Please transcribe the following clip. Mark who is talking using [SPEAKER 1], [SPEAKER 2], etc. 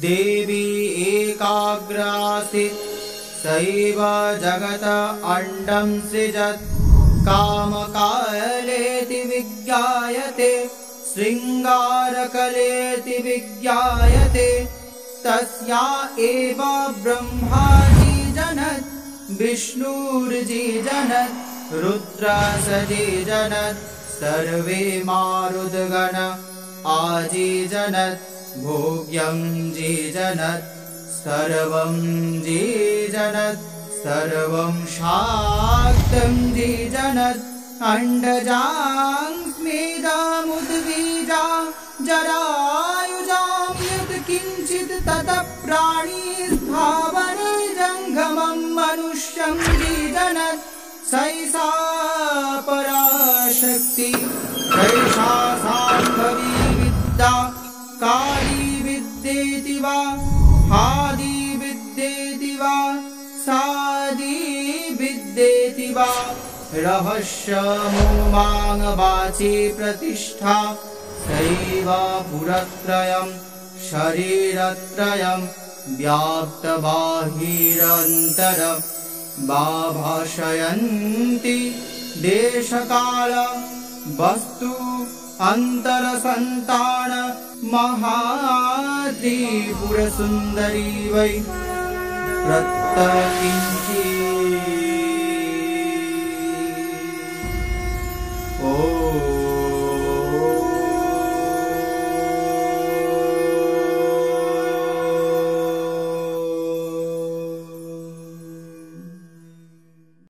[SPEAKER 1] देवी एकाग्रासीत् सैव जगत अण्डं सृजत् कामकालेति विज्ञायते शृङ्गारकलेति विज्ञायते तस्या एव ब्रह्माजी जनत् विष्णुर्जी जनत् रुद्रसजी जनत् सर्वे मारुद्गण आजी जनत् भोग्यं जी जनत् सर्वं जी जनत् सर्वं शाक्तं जी जनत् अण्डजां स्मेदमुद्बीजा जरायुजां यत् किञ्चित् ततः प्राणी स्थावरे जङ्गमं मनुष्यं जी जनत् सैषा पराशक्ति सैषा साम्भवी विद्या काली विद्येति वा आदि विद्येति वा सादि विद्येति वा रहस्यमुमाङ्गवाची प्रतिष्ठा सैव पुरत्रयं शरीरत्रयं व्याप्तबाहिरन्तर भाषयन्ति देशकाल वस्तु अन्तरसन्तान महात्रिपुरसुन्दरी वै प्रत्यकिञ्चित्